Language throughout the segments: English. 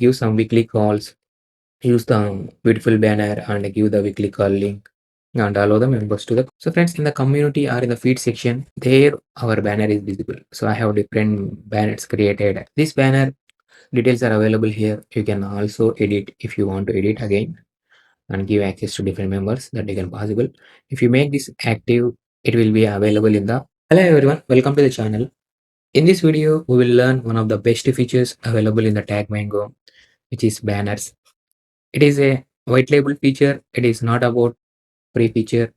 give some weekly calls, use the beautiful banner and give the weekly call link and allow the members to the. So friends, in the community or in the feed section, there our banner is visible. So I have different banners created. This banner details are available here. You can also edit if you want to edit again and give access to different members that they can possible. If you make this active, it will be available in the. Hello everyone, welcome to the channel. In this video, we will learn one of the best features available in the TagMango, which is banners. It is a white label feature. It is not about free feature.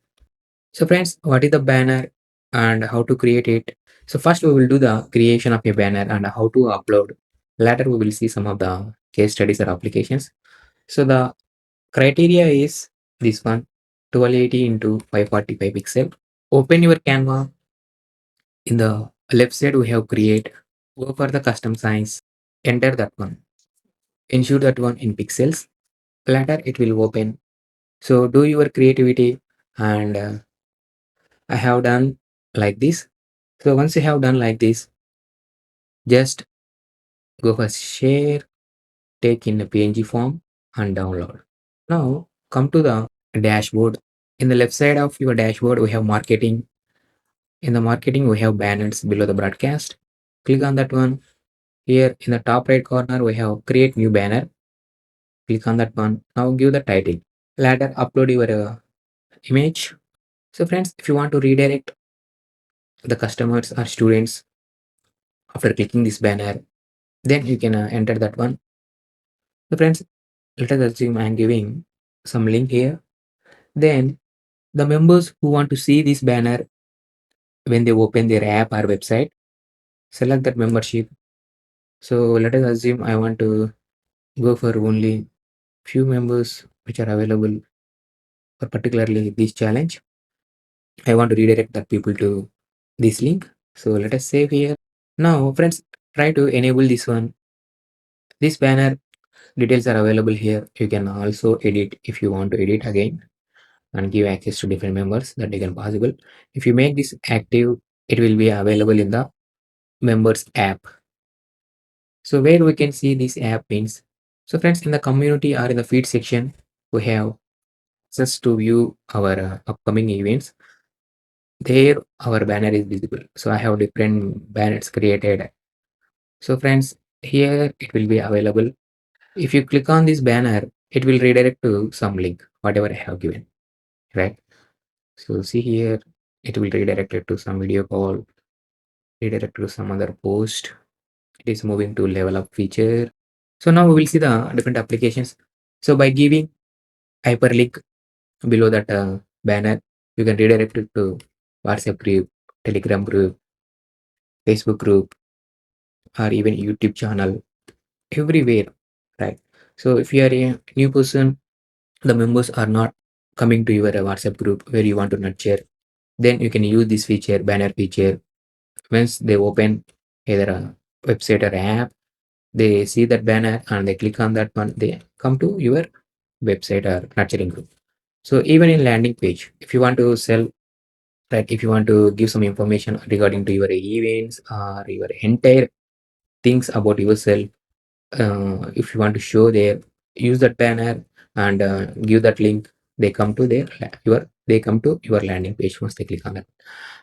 So friends, what is the banner and how to create it? So first we will do the creation of a banner and how to upload. Later we will see some of the case studies or applications. So the criteria is this one, 1280 into 545 pixel. Open your Canva. In the left side we have create. Go for the custom size. Enter that one. Ensure that one in pixels. Later it will open. So do your creativity and I have done like this. So once you have done like this, just go for share, take in a PNG form and download. Now come to the dashboard. In the left side of your dashboard, we have marketing. In the marketing, we have banners below the broadcast. Click on that one. Here in the top right corner, we have create new banner. Click on that one. Now give the title. Later upload your image. So friends, if you want to redirect the customers or students after clicking this banner, then you can enter that one. So friends, let us assume I am giving some link here. Then the members who want to see this banner when they open their app or website, select that membership. So let us assume I want to go for only few members which are available for particularly this challenge. I want to redirect that people to this link. So let us save here. Now friends, try to enable this one. This banner details are available here. You can also edit if you want to edit again and give access to different members that they can possible. If you make this active, it will be available in the members app. So where we can see this app means. So friends, in the community or in the feed section, we have access to view our upcoming events. There our banner is visible. So I have different banners created. So friends, here it will be available. If you click on this banner, it will redirect to some link, whatever I have given, right? So see here, it will redirect it to some video call, redirect to some other post. It is moving to level up feature. So now we will see the different applications. So by giving hyperlink below that banner, you can redirect it to WhatsApp group, Telegram group, Facebook group, or even YouTube channel, everywhere, right? So if you are a new person, the members are not coming to your WhatsApp group where you want to nurture, then you can use this feature, banner feature. Once they open either a website or app, they see that banner and they click on that one, they come to your website or nurturing group. So even in landing page, if you want to sell, right, if you want to give some information regarding to your events or your entire things about yourself, if you want to show there, use that banner and give that link. They come to they come to your landing page once they click on it.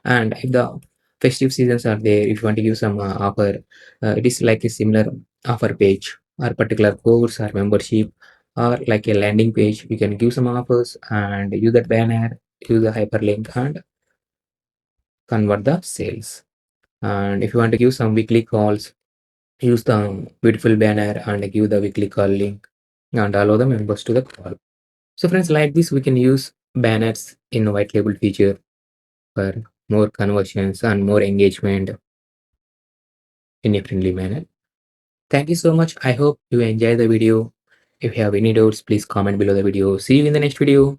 And if the festive seasons are there, if you want to give some offer, it is like a similar offer page or particular course or membership or like a landing page. You can give some offers and use that banner, use the hyperlink and convert the sales. And if you want to give some weekly calls, use the beautiful banner and give the weekly call link and allow the members to the call. So friends, like this, we can use banners in white label feature for more conversions and more engagement in a friendly manner. Thank you so much. I hope you enjoy the video. If you have any doubts, please comment below the video. See you in the next video.